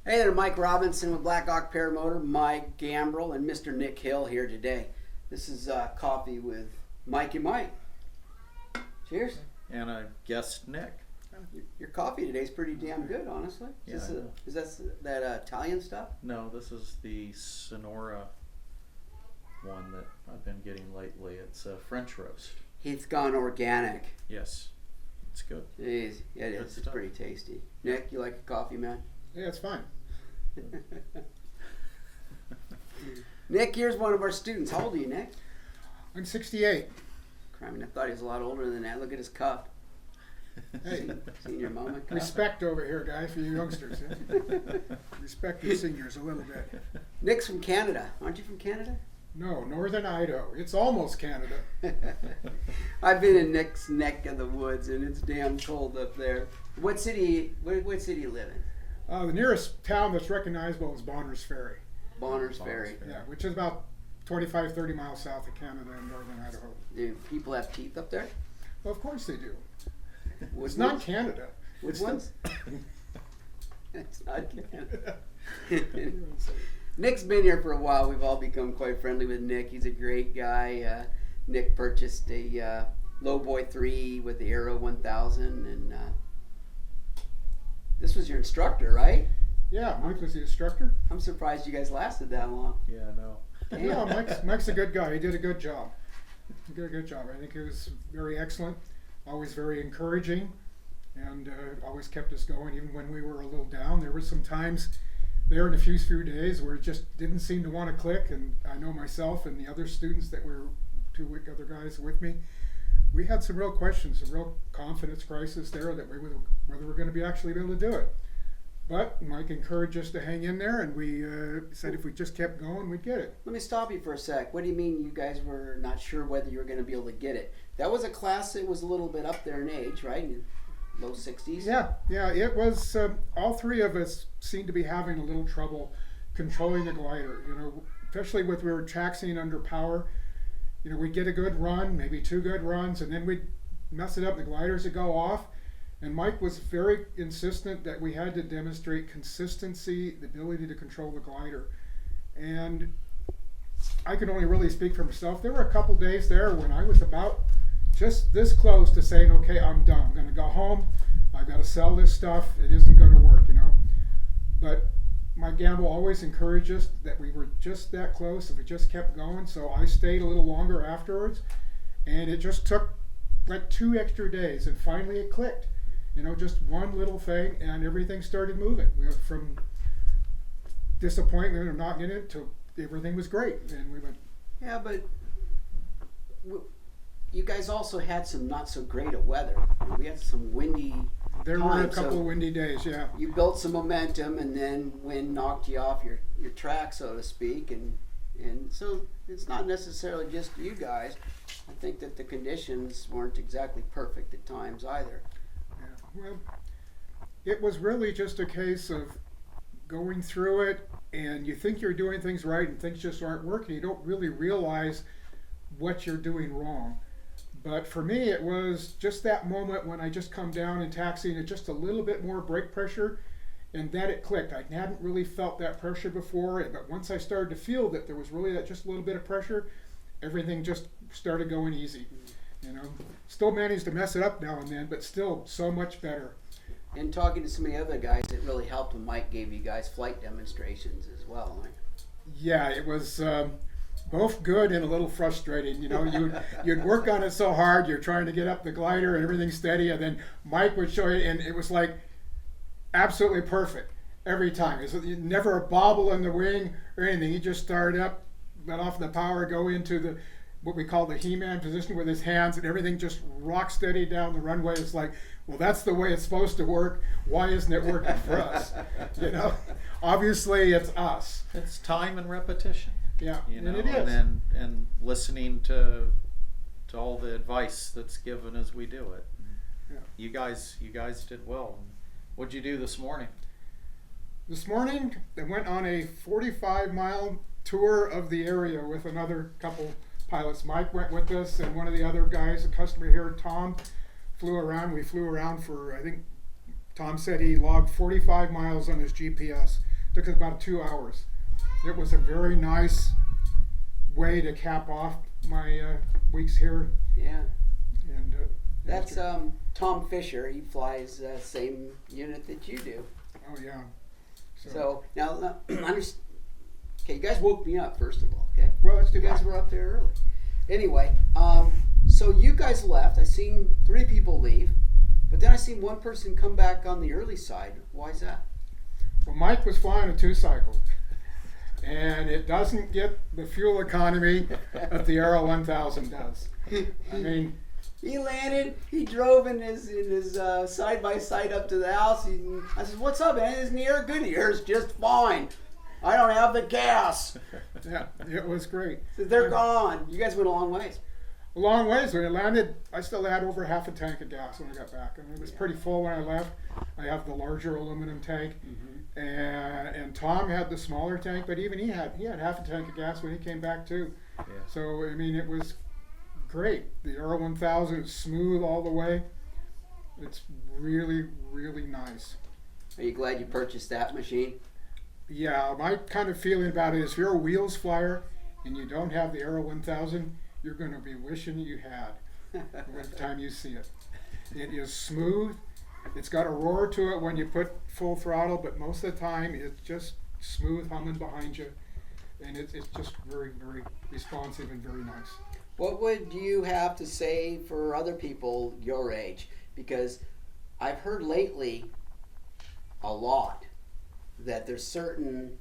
Hey there, Mike Robinson with BlackHawk Paramotor, Mike Gambrel, and Mr. Nick Hill here today. This is Coffee with Mike and Mike. Cheers. And a guest, Nick. Your coffee today is pretty damn good, honestly. Is, Yeah, is that Italian stuff? No, this is the Sonora one that I've been getting lately. It's a French roast. It's gone organic. Yes, it's good. Jeez, yeah, it is. It's pretty tasty. Nick, you like your coffee, man? Yeah, it's fine. Nick, here's one of our students. How old are you, Nick? I'm 68. I mean, I thought he was a lot older than that. Look at his cup. Hey, Senior moment cup. respect over here, guy, for you youngsters. Yeah? Respect your seniors a little bit. Nick's from Canada. Aren't you from Canada? No, Northern Idaho. It's almost Canada. I've been in Nick's neck of the woods, and it's damn cold up there. What city? What city you live in? The nearest town that's recognizable is Bonners Ferry. Bonners Ferry. Yeah, which is about 25, 30 miles south of Canada in Northern Idaho. Do people have teeth up there? Well, of course they do. Wood It's not ones? Canada. Which ones? It's not Canada. Nick's been here for a while. We've all become quite friendly with Nick. He's a great guy. Nick purchased a LowBoy 3 with the Aero 1000, and this was your instructor, right? Yeah, Mike was the instructor. I'm surprised you guys lasted that long. Yeah, no. No, Mike's a good guy. He did a good job. He did a good job. I think he was very excellent, always very encouraging, and always kept us going even when we were a little down. There were some times there in a few days where it just didn't seem to want to click, and I know myself and the other students that were other guys with me, we had some real questions, some real confidence crisis there that whether we're going to be actually able to do it. But Mike encouraged us to hang in there, and we said if we just kept going, we'd get it. Let me stop you for a sec. What do you mean you guys were not sure whether you were going to be able to get it? That was a class that was a little bit up there in age, right? In low 60s? Yeah, it was, all three of us seemed to be having a little trouble controlling the glider, especially with we were taxiing under power. We'd get a good run, maybe two good runs, and then we'd mess it up, the gliders would go off. And Mike was very insistent that we had to demonstrate consistency, the ability to control the glider. And I can only really speak for myself. There were a couple days there when I was about just this close to saying, okay, I'm done. I'm going to go home. I've got to sell this stuff. It isn't going to work, But Mike Gamble always encouraged us that we were just that close if we just kept going. So I stayed a little longer afterwards. And it just took like 2 extra days. And finally it clicked. Just one little thing, and everything started moving. We went from disappointment of not getting it to everything was great, and we went. Yeah, but you guys also had some not so great of weather. We had some windy. There were a couple of windy days, yeah. You built some momentum, and then wind knocked you off your track, so to speak, and so it's not necessarily just you guys. I think that the conditions weren't exactly perfect at times either. Well, it was really just a case of going through it, and you think you're doing things right and things just aren't working. You don't really realize what you're doing wrong. But for me, it was just that moment when I just come down and taxiing and just a little bit more brake pressure, and then it clicked. I hadn't really felt that pressure before, but once I started to feel that there was really that just a little bit of pressure, everything just started going easy. Still managed to mess it up now and then, but still so much better. And talking to some of the other guys, it really helped when Mike gave you guys flight demonstrations as well. Right? Yeah, it was both good and a little frustrating. You'd work on it so hard, you're trying to get up the glider and everything's steady, and then Mike would show you, and it was like absolutely perfect every time. It was never a bobble in the wing or anything. He just started up, let off the power, go into what we call the He-Man position with his hands, and everything just rock steady down the runway. It's like, well, that's the way it's supposed to work. Why isn't it working for us? Obviously it's us. It's time and repetition. Yeah, and it is. And listening to all the advice that's given as we do it. Yeah. You guys did well. What'd you do this morning? This morning, I went on a 45-mile tour of the area with another couple pilots. Mike went with us, and one of the other guys, a customer here, Tom, flew around. We flew around for, I think, Tom said he logged 45 miles on his GPS. Took us about 2 hours. It was a very nice way to cap off my weeks here. Yeah. And That's Tom Fisher. He flies the same unit that you do. oh yeah. So now, okay, you guys woke me up first of all. Okay. Well, let's do You guys that. were up there early. Anyway, so you guys left. I seen 3 people leave, but then I seen one person come back on the early side. Why is that? Well, Mike was flying a 2-cycle, and it doesn't get the fuel economy that the Aero 1000 does. I mean, He landed. He drove in his side by side up to the house. I said, "What's up, man? Isn't the air good? The air's just fine. I don't have the gas." yeah, it was great. So they're gone. You guys went a long ways. A long ways. When it landed, I still had over half a tank of gas when I got back. I mean, it was pretty full when I left. I have the larger aluminum tank, and Tom had the smaller tank, but even he had half a tank of gas when he came back too. Yeah. So I mean, it was great. The Aero 1000 is smooth all the way. It's really, really nice. Are you glad you purchased that machine? Yeah, my kind of feeling about it is if you're a wheels flyer and you don't have the Aero 1000, you're going to be wishing you had every time you see it. It is smooth. It's got a roar to it when you put full throttle, but most of the time it's just smooth humming behind you. And it's just very, very responsive and very nice. What would you have to say for other people your age? Because I've heard lately a lot that there's certain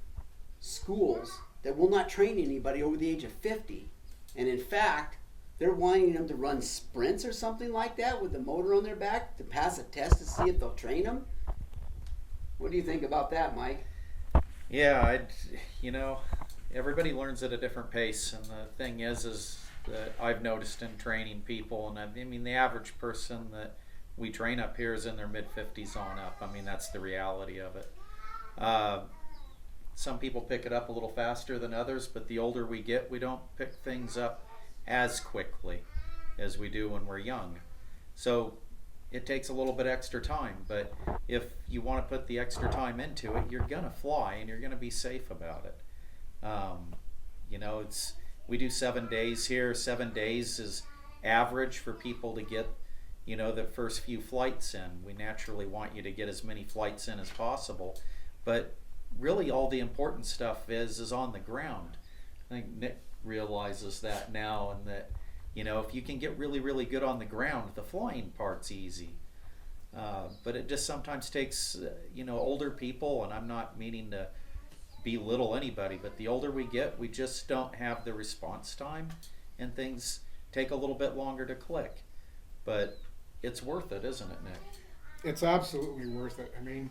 schools that will not train anybody over the age of 50. And in fact, they're wanting them to run sprints or something like that with the motor on their back to pass a test to see if they'll train them. What do you think about that, Mike? Yeah, everybody learns at a different pace, and the thing is that I've noticed in training people, and I mean the average person that we train up here is in their mid-50s on up. I mean, that's the reality of it. Some people pick it up a little faster than others, but the older we get, we don't pick things up as quickly as we do when we're young. So it takes a little bit extra time, but if you want to put the extra time into it, you're gonna fly and you're gonna be safe about it. We do 7 days here. 7 days is average for people to get the first few flights in. We naturally want you to get as many flights in as possible, but really all the important stuff is on the ground. I think Nick realizes that now, and that if you can get really, really good on the ground, the flying part's easy. But it just sometimes takes older people, and I'm not meaning to belittle anybody, but the older we get, we just don't have the response time, and things take a little bit longer to click. But it's worth it, isn't it, Nick? It's absolutely worth it. I mean,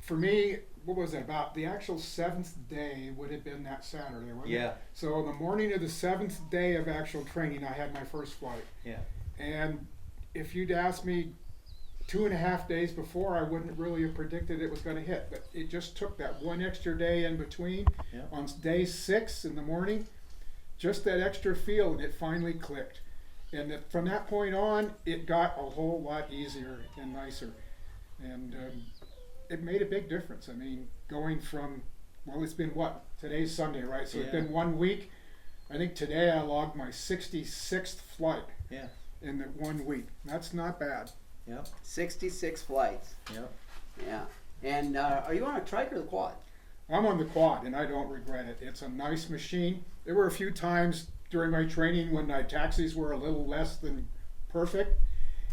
for me, what was it, about the actual 7th day would have been that Saturday, wasn't it? Yeah. So on the morning of the 7th day of actual training, I had my first flight. Yeah. And if you'd asked me 2.5 days before, I wouldn't really have predicted it was going to hit. But it just took that one extra day in between. Yeah. On day 6 in the morning, just that extra feel, and it finally clicked. And from that point on, it got a whole lot easier and nicer. And it made a big difference. I mean, going from, well, it's been today's Sunday, right? So it's been 1 week. I think today I logged my 66th flight in that 1 week. That's not bad. Yep. 66 flights. Yep. Yeah. And are you on a trike or the quad? I'm on the quad, and I don't regret it. It's a nice machine. There were a few times during my training when my taxis were a little less than perfect,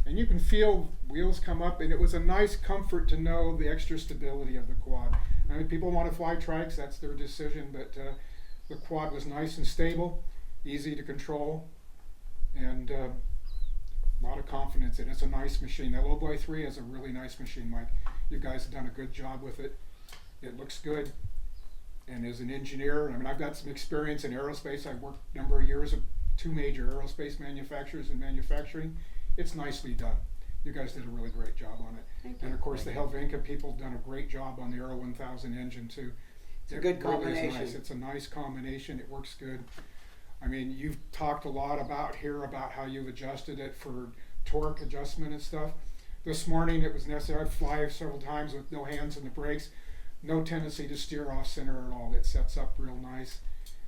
and you can feel wheels come up, and it was a nice comfort to know the extra stability of the quad. I mean, people want to fly trikes, that's their decision, but the quad was nice and stable, easy to control, and a lot of confidence in it. It's a nice machine. That LowBoy 3 is a really nice machine, Mike. You guys have done a good job with it. It looks good. And as an engineer, I mean, I've got some experience in aerospace. I worked a number of years with 2 major aerospace manufacturers in manufacturing. It's nicely done. You guys did a really great job on it. Thank you. And of course, the Helvetica people have done a great job on the Aero 1000 engine too. It's a good really is combination. nice. It's a nice combination. It works good. I mean, you've talked a lot about how you've adjusted it for torque adjustment and stuff. This morning it was necessary. I'd fly several times with no hands on the brakes. no tendency to steer off center at all. It sets up real nice,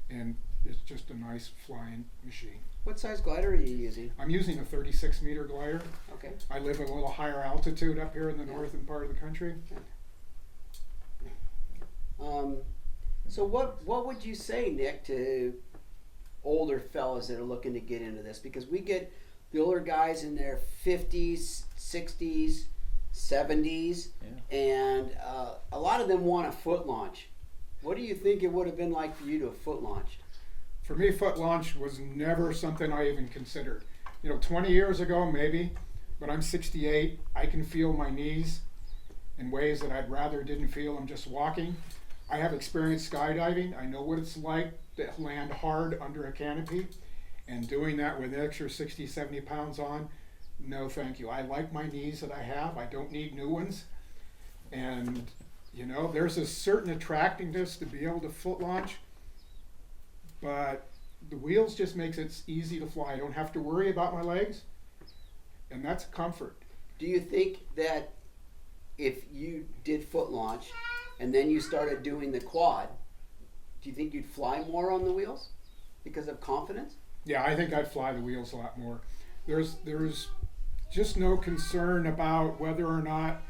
and it's just a nice flying machine. What size glider are you using? I'm using a 36-meter glider. Okay. I live at a little higher altitude up here in the Yeah. northern part of the country. So what would you say, Nick, to older fellas that are looking to get into this? Because we get the older guys in their 50s, 60s, 70s, and a lot of them want a foot launch. What do you think it would have been like for you to have foot launched? For me, foot launch was never something I even considered. 20 years ago, maybe, but I'm 68. I can feel my knees in ways that I'd rather didn't feel them just walking. I have experience skydiving. I know what it's like to land hard under a canopy, and doing that with an extra 60, 70 pounds on, no thank you. I like my knees that I have. I don't need new ones. And, there's a certain attractiveness to be able to foot launch, but the wheels just makes it easy to fly. I don't have to worry about my legs, and that's a comfort. Do you think that if you did foot launch and then you started doing the quad, do you think you'd fly more on the wheels because of confidence? Yeah, I think I'd fly the wheels a lot more. There's just no concern about whether or not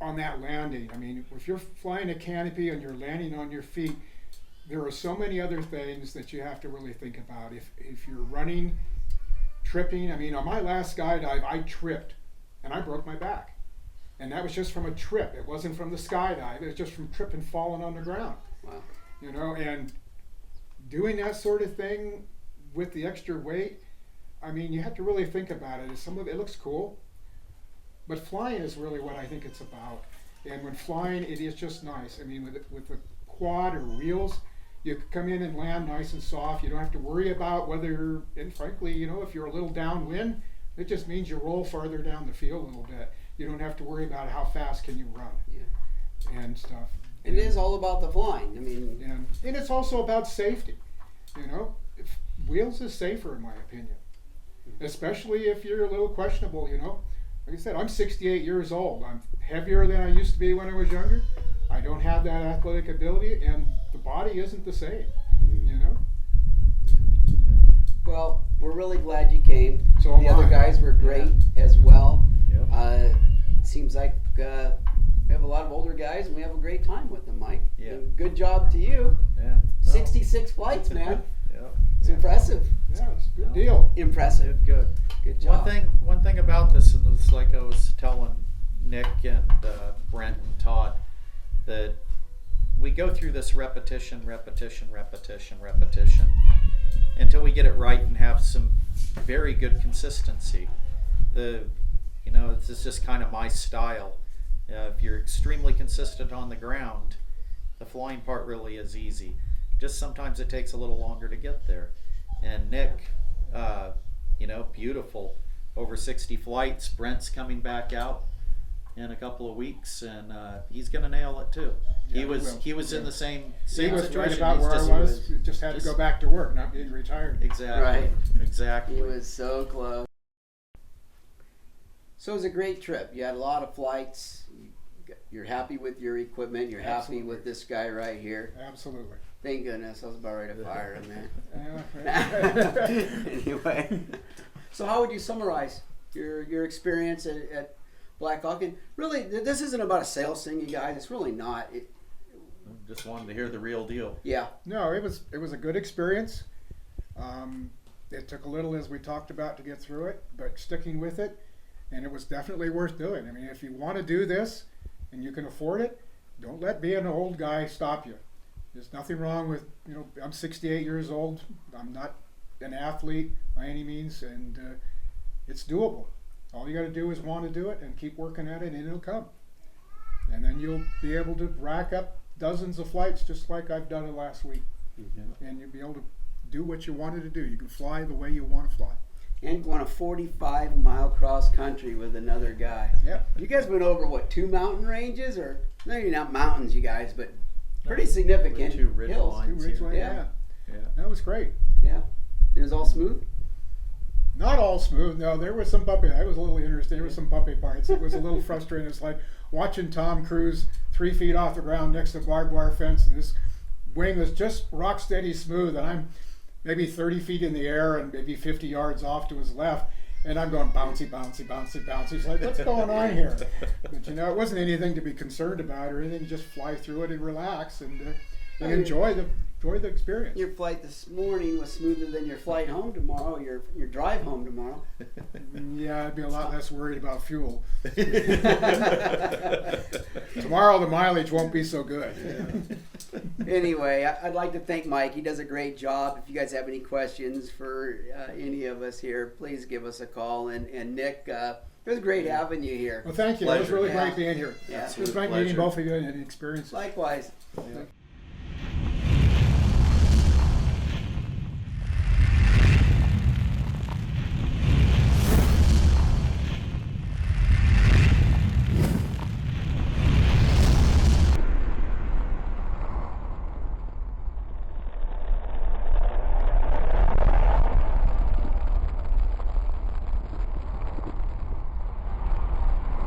on that landing. I mean, if you're flying a canopy and you're landing on your feet, there are so many other things that you have to really think about. If you're running, tripping, I mean, on my last skydive, I tripped and I broke my back. And that was just from a trip. It wasn't from the skydive. It was just from tripping, falling on the ground. Wow. And doing that sort of thing with the extra weight, I mean, you have to really think about it. Some of it looks cool, but flying is really what I think it's about. And when flying, it is just nice. I mean, with the quad or wheels, you can come in and land nice and soft. You don't have to worry about whether, and frankly, if you're a little downwind, it just means you roll farther down the field a little bit. You don't have to worry about how fast can you run and stuff. It is all about the flying. I mean, and it's also about safety. Wheels is safer in my opinion, especially if you're a little questionable. Like I said, I'm 68 years old. I'm heavier than I used to be when I was younger. I don't have that athletic ability, and the body isn't the same. Well, we're really glad you came. So the other guys were great as well. Yep. Seems like we have a lot of older guys, and we have a great time with them, Mike. Yeah. And good job to you. Yeah. 66 flights, man. Yeah. It's impressive. Yeah, it's a good deal. Impressive. Good. Good job. One thing about this, and it's like I was telling Nick and Brent and Todd, that we go through this repetition until we get it right and have some very good consistency. It's just kind of my style. If you're extremely consistent on the ground, the flying part really is easy. Just sometimes it takes a little longer to get there. And Nick, beautiful, over 60 flights. Brent's coming back out in a couple of weeks, and he's going to nail it too. Yeah, he was in the same He was situation. right about He's where I was. Just had to go back to work, not being retired. Exactly. Right. Exactly. He was so close. So it was a great trip. You had a lot of flights. You're happy with your equipment. You're happy with this guy right here. Absolutely. Thank goodness. I was about ready to fire him there. Yeah. Anyway, so how would you summarize your experience at BlackHawk? And really, this isn't about a sales thing, you guys. It's really not. Just wanted to hear the real deal. Yeah. No, it was a good experience. It took a little, as we talked about, to get through it, but sticking with it, and it was definitely worth doing. I mean, if you want to do this and you can afford it, don't let being an old guy stop you. There's nothing wrong with, I'm 68 years old. I'm not an athlete by any means, and it's doable. All you got to do is want to do it and keep working at it, and it'll come. And then you'll be able to rack up dozens of flights just like I've done it last week. Mm-hmm. And you'll be able to do what you wanted to do. You can fly the way you want to fly. And going a 45-mile cross country with another guy. Yep. You guys went over, 2 mountain ranges? Or maybe not mountains, you guys, but pretty significant 2 ridge hills. lines. Two ridge lines, Yeah. yeah. That was great. Yeah. It was all smooth? Not all smooth. No, there was some bumpy. That was a little interesting. There was some bumpy parts. It was a little frustrating. It's like watching Tom cruise 3 feet off the ground next to a barbed wire fence, and this wing was just rock steady smooth, and I'm maybe 30 feet in the air and maybe 50 yards off to his left, and I'm going bouncy, bouncy, bouncy, bouncy. It's like, what's going on here? But you know, it wasn't anything to be concerned about or anything. Just fly through it and relax and enjoy the experience. Your flight this morning was smoother than your flight home tomorrow. Your drive home tomorrow. Yeah, I'd be a lot less worried about fuel. Tomorrow the mileage won't be so good. Anyway, I'd like to thank Mike. He does a great job. If you guys have any questions for any of us here, please give us a call. And Nick, it was great having you here. Well, thank you. Pleasure. It was really Yeah. great being here. Yeah. It was great meeting both of you and the experience. Likewise. Yeah.